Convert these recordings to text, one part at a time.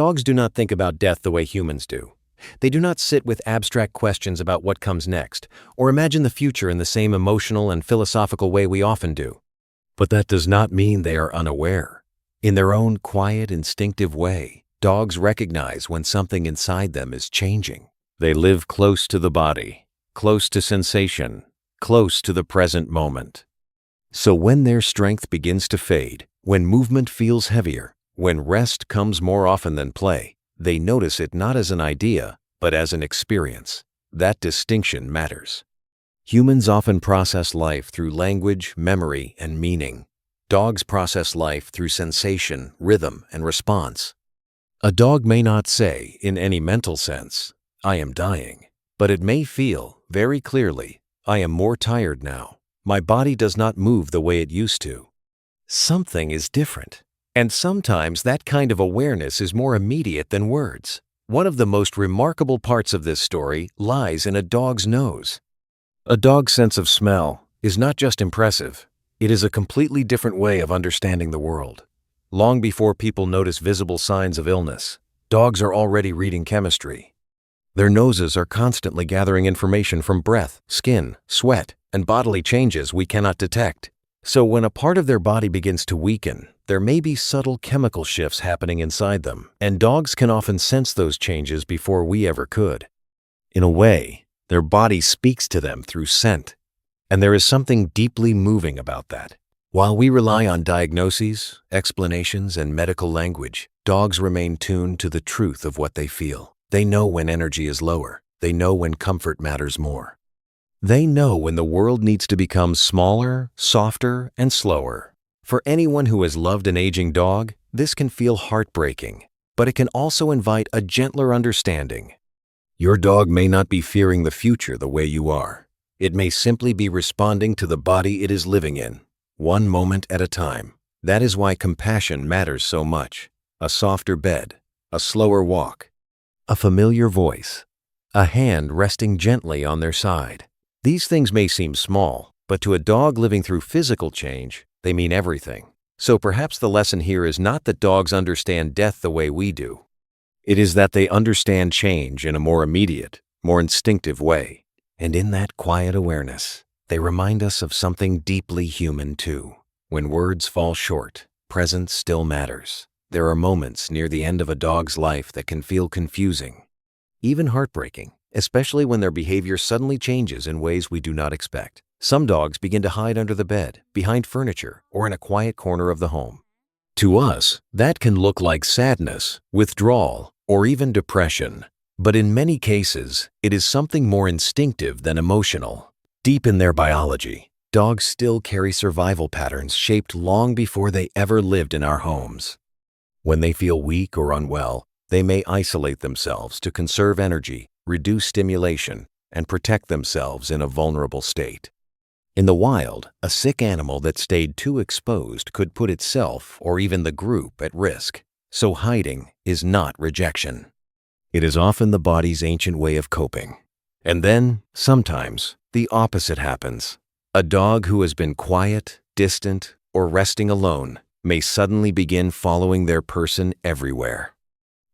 Dogs do not think about death the way humans do. They do not sit with abstract questions about what comes next, or imagine the future in the same emotional and philosophical way we often do. But that does not mean they are unaware. In their own quiet, instinctive way, dogs recognize when something inside them is changing. They live close to the body, close to sensation, close to the present moment. So when their strength begins to fade, when movement feels heavier, when rest comes more often than play, they notice it not as an idea, but as an experience. That distinction matters. Humans often process life through language, memory, and meaning. Dogs process life through sensation, rhythm, and response. A dog may not say, in any mental sense, "I am dying," but it may feel, very clearly, "I am more tired now. My body does not move the way it used to." Something is different. And sometimes that kind of awareness is more immediate than words. One of the most remarkable parts of this story lies in a dog's nose. A dog's sense of smell is not just impressive, it is a completely different way of understanding the world. Long before people notice visible signs of illness, dogs are already reading chemistry. Their noses are constantly gathering information from breath, skin, sweat, and bodily changes we cannot detect. So when a part of their body begins to weaken, there may be subtle chemical shifts happening inside them, and dogs can often sense those changes before we ever could. In a way, their body speaks to them through scent, and there is something deeply moving about that. While we rely on diagnoses, explanations, and medical language, dogs remain tuned to the truth of what they feel. They know when energy is lower. They know when comfort matters more. They know when the world needs to become smaller, softer, and slower. For anyone who has loved an aging dog, this can feel heartbreaking, but it can also invite a gentler understanding. Your dog may not be fearing the future the way you are. It may simply be responding to the body it is living in, one moment at a time. That is why compassion matters so much. A softer bed, a slower walk, a familiar voice, a hand resting gently on their side. These things may seem small, but to a dog living through physical change, they mean everything. So perhaps the lesson here is not that dogs understand death the way we do. It is that they understand change in a more immediate, more instinctive way. And in that quiet awareness, they remind us of something deeply human too. When words fall short, presence still matters. There are moments near the end of a dog's life that can feel confusing, even heartbreaking, especially when their behavior suddenly changes in ways we do not expect. Some dogs begin to hide under the bed, behind furniture, or in a quiet corner of the home. To us, that can look like sadness, withdrawal, or even depression. But in many cases, it is something more instinctive than emotional. Deep in their biology, dogs still carry survival patterns shaped long before they ever lived in our homes. When they feel weak or unwell, they may isolate themselves to conserve energy, reduce stimulation, and protect themselves in a vulnerable state. In the wild, a sick animal that stayed too exposed could put itself or even the group at risk. So hiding is not rejection. It is often the body's ancient way of coping. And then, sometimes, the opposite happens. A dog who has been quiet, distant, or resting alone may suddenly begin following their person everywhere.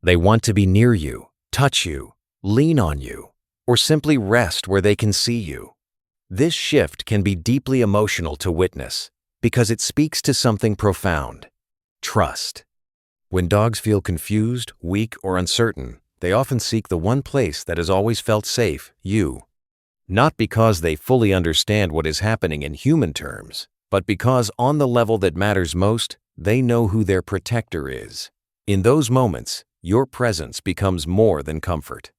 They want to be near you, touch you, lean on you, or simply rest where they can see you. This shift can be deeply emotional to witness because it speaks to something profound: trust. When dogs feel confused, weak, or uncertain, they often seek the one place that has always felt safe: you. Not because they fully understand what is happening in human terms, but because on the level that matters most, they know who their protector is. In those moments, your presence becomes more than comfort.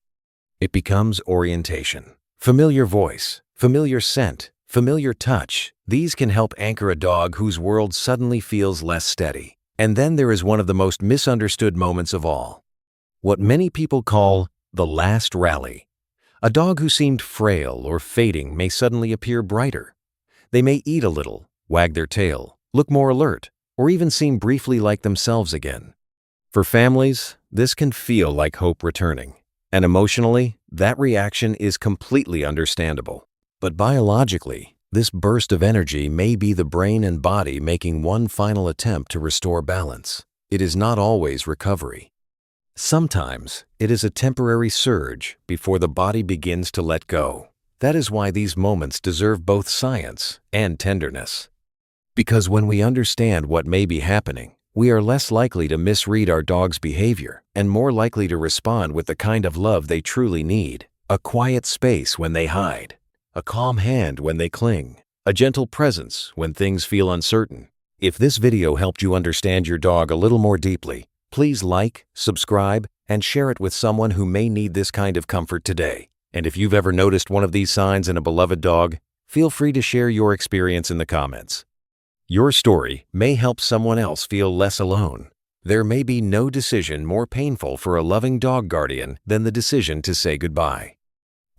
It becomes orientation. Familiar voice, familiar scent, familiar touch. These can help anchor a dog whose world suddenly feels less steady. And then there is one of the most misunderstood moments of all. What many people call the last rally. A dog who seemed frail or fading may suddenly appear brighter. They may eat a little, wag their tail, look more alert, or even seem briefly like themselves again. For families, this can feel like hope returning. And emotionally, that reaction is completely understandable. But biologically, this burst of energy may be the brain and body making one final attempt to restore balance. It is not always recovery. Sometimes it is a temporary surge before the body begins to let go. That is why these moments deserve both science and tenderness. Because when we understand what may be happening, we are less likely to misread our dog's behavior and more likely to respond with the kind of love they truly need. A quiet space when they hide, a calm hand when they cling, a gentle presence when things feel uncertain. If this video helped you understand your dog a little more deeply, please like, subscribe, and share it with someone who may need this kind of comfort today. And if you've ever noticed one of these signs in a beloved dog, feel free to share your experience in the comments. Your story may help someone else feel less alone. There may be no decision more painful for a loving dog guardian than the decision to say goodbye.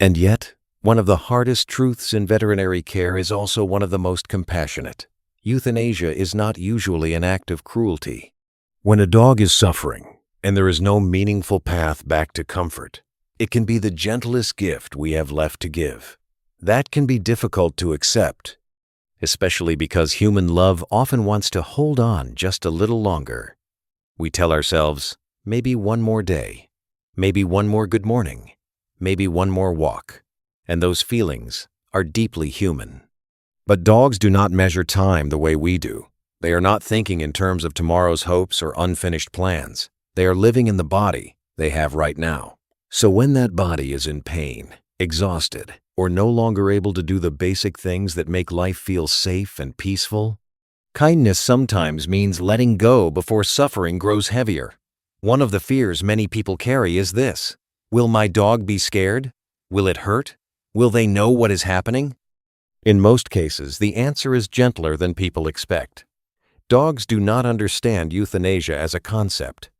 And yet, one of the hardest truths in veterinary care is also one of the most compassionate. Euthanasia is not usually an act of cruelty. When a dog is suffering and there is no meaningful path back to comfort, it can be the gentlest gift we have left to give. That can be difficult to accept, especially because human love often wants to hold on just a little longer. We tell ourselves, maybe one more day, maybe one more good morning, maybe one more walk, and those feelings are deeply human. But dogs do not measure time the way we do. They are not thinking in terms of tomorrow's hopes or unfinished plans. They are living in the body they have right now. So when that body is in pain, exhausted, or no longer able to do the basic things that make life feel safe and peaceful, kindness sometimes means letting go before suffering grows heavier. One of the fears many people carry is this: will my dog be scared? Will it hurt? Will they know what is happening? In most cases, the answer is gentler than people expect. Dogs do not understand euthanasia as a concept.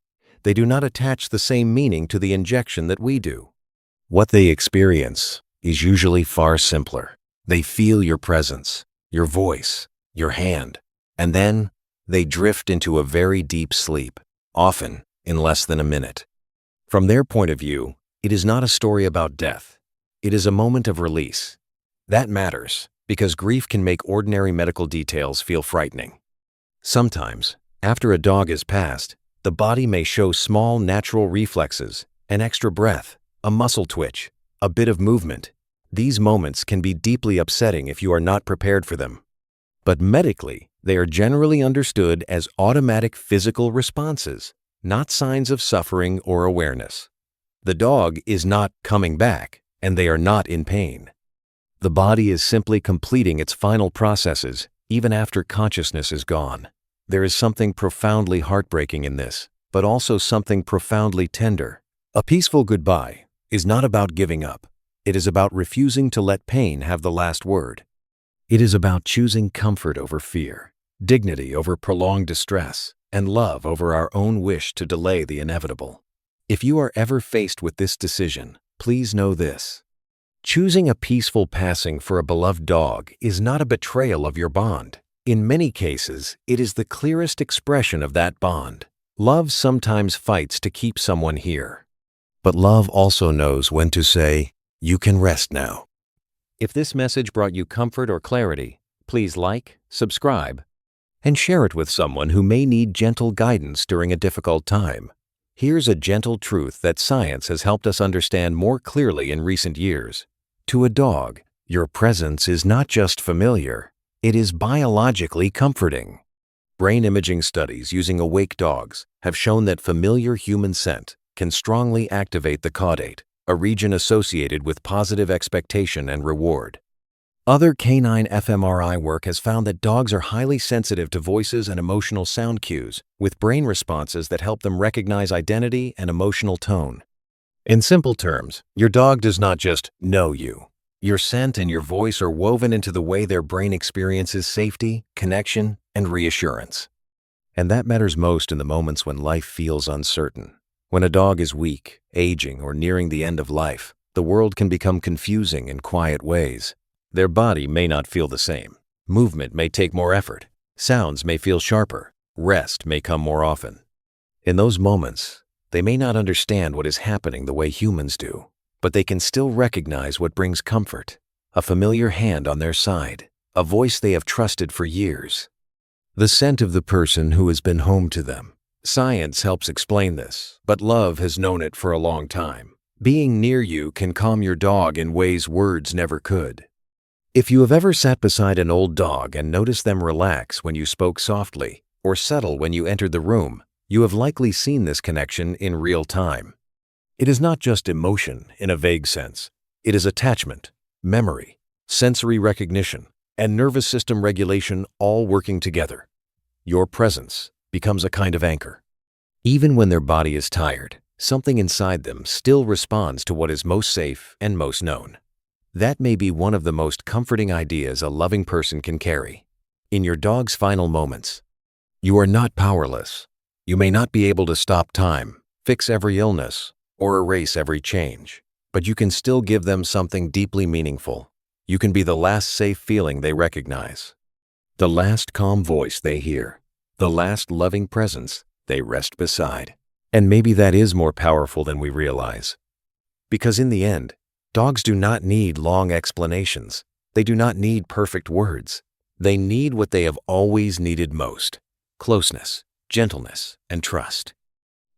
They do not attach the same meaning to the injection that we do. What they experience is usually far simpler. They feel your presence, your voice, your hand, and then they drift into a very deep sleep, often in less than a minute. From their point of view, it is not a story about death. It is a moment of release. That matters because grief can make ordinary medical details feel frightening. Sometimes, after a dog has passed, the body may show small natural reflexes, an extra breath, a muscle twitch, a bit of movement. These moments can be deeply upsetting if you are not prepared for them. But medically, they are generally understood as automatic physical responses, not signs of suffering or awareness. The dog is not coming back, and they are not in pain. The body is simply completing its final processes, even after consciousness is gone. There is something profoundly heartbreaking in this, but also something profoundly tender. A peaceful goodbye is not about giving up. It is about refusing to let pain have the last word. It is about choosing comfort over fear, dignity over prolonged distress, and love over our own wish to delay the inevitable. If you are ever faced with this decision, please know this: choosing a peaceful passing for a beloved dog is not a betrayal of your bond. In many cases, it is the clearest expression of that bond. Love sometimes fights to keep someone here, but love also knows when to say, "You can rest now." If this message brought you comfort or clarity, please like, subscribe, and share it with someone who may need gentle guidance during a difficult time. Here's a gentle truth that science has helped us understand more clearly in recent years. To a dog, your presence is not just familiar, it is biologically comforting. Brain imaging studies using awake dogs have shown that familiar human scent can strongly activate the caudate, a region associated with positive expectation and reward. Other canine fMRI work has found that dogs are highly sensitive to voices and emotional sound cues, with brain responses that help them recognize identity and emotional tone. In simple terms, your dog does not just know you. Your scent and your voice are woven into the way their brain experiences safety, connection, and reassurance. And that matters most in the moments when life feels uncertain. When a dog is weak, aging, or nearing the end of life, the world can become confusing in quiet ways. Their body may not feel the same. Movement may take more effort. Sounds may feel sharper. Rest may come more often. In those moments, they may not understand what is happening the way humans do, but they can still recognize what brings comfort: a familiar hand on their side, a voice they have trusted for years, the scent of the person who has been home to them. Science helps explain this, but love has known it for a long time. Being near you can calm your dog in ways words never could. If you have ever sat beside an old dog and noticed them relax when you spoke softly or settle when you entered the room, you have likely seen this connection in real time. It is not just emotion in a vague sense. It is attachment, memory, sensory recognition, and nervous system regulation all working together. Your presence becomes a kind of anchor. Even when their body is tired, something inside them still responds to what is most safe and most known. That may be one of the most comforting ideas a loving person can carry. In your dog's final moments, you are not powerless. You may not be able to stop time, fix every illness, or erase every change, but you can still give them something deeply meaningful. You can be the last safe feeling they recognize, the last calm voice they hear, the last loving presence they rest beside. And maybe that is more powerful than we realize. Because in the end, dogs do not need long explanations. They do not need perfect words. They need what they have always needed most: closeness, gentleness, and trust.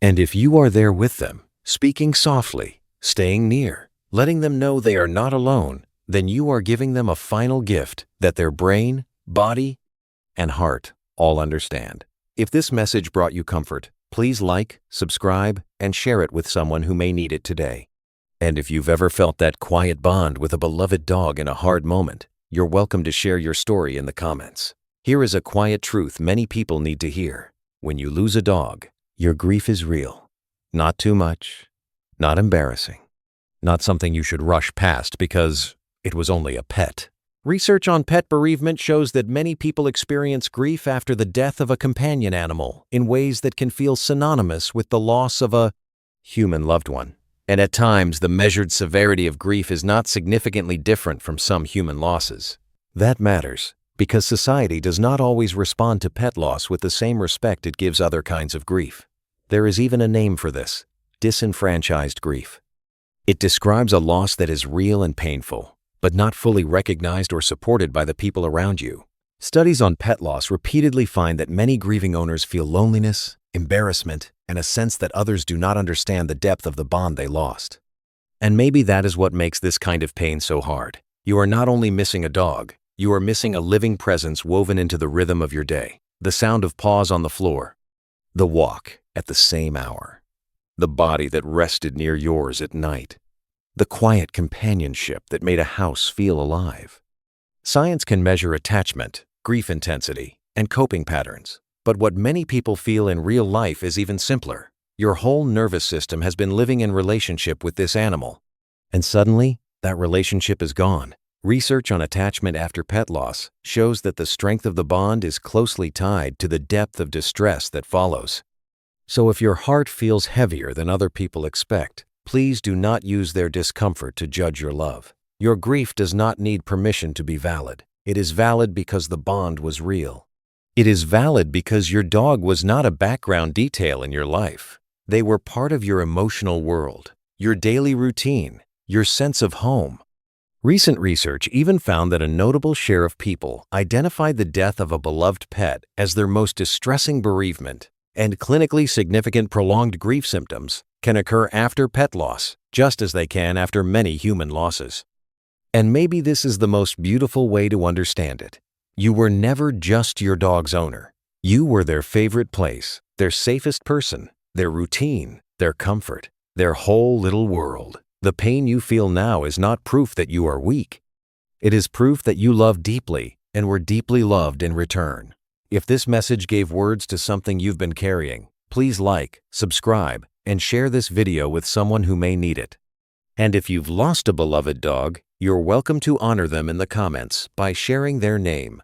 And if you are there with them, speaking softly, staying near, letting them know they are not alone, then you are giving them a final gift that their brain, body, and heart all understand. If this message brought you comfort, please like, subscribe, and share it with someone who may need it today. And if you've ever felt that quiet bond with a beloved dog in a hard moment, you're welcome to share your story in the comments. Here is a quiet truth many people need to hear. When you lose a dog, your grief is real. Not too much, not embarrassing, not something you should rush past because it was only a pet. Research on pet bereavement shows that many people experience grief after the death of a companion animal in ways that can feel synonymous with the loss of a human loved one. And at times, the measured severity of grief is not significantly different from some human losses. That matters because society does not always respond to pet loss with the same respect it gives other kinds of grief. There is even a name for this: disenfranchised grief. It describes a loss that is real and painful, but not fully recognized or supported by the people around you. Studies on pet loss repeatedly find that many grieving owners feel loneliness, embarrassment, and a sense that others do not understand the depth of the bond they lost. And maybe that is what makes this kind of pain so hard. You are not only missing a dog, you are missing a living presence woven into the rhythm of your day. The sound of paws on the floor, the walk at the same hour, the body that rested near yours at night, the quiet companionship that made a house feel alive. Science can measure attachment, grief intensity, and coping patterns. But what many people feel in real life is even simpler. Your whole nervous system has been living in relationship with this animal. And suddenly, that relationship is gone. Research on attachment after pet loss shows that the strength of the bond is closely tied to the depth of distress that follows. So if your heart feels heavier than other people expect, please do not use their discomfort to judge your love. Your grief does not need permission to be valid. It is valid because the bond was real. It is valid because your dog was not a background detail in your life. They were part of your emotional world, your daily routine, your sense of home. Recent research even found that a notable share of people identified the death of a beloved pet as their most distressing bereavement, and clinically significant prolonged grief symptoms can occur after pet loss, just as they can after many human losses. And maybe this is the most beautiful way to understand it. You were never just your dog's owner. You were their favorite place, their safest person, their routine, their comfort, their whole little world. The pain you feel now is not proof that you are weak. It is proof that you love deeply and were deeply loved in return. If this message gave words to something you've been carrying, please like, subscribe, and share this video with someone who may need it. And if you've lost a beloved dog, you're welcome to honor them in the comments by sharing their name.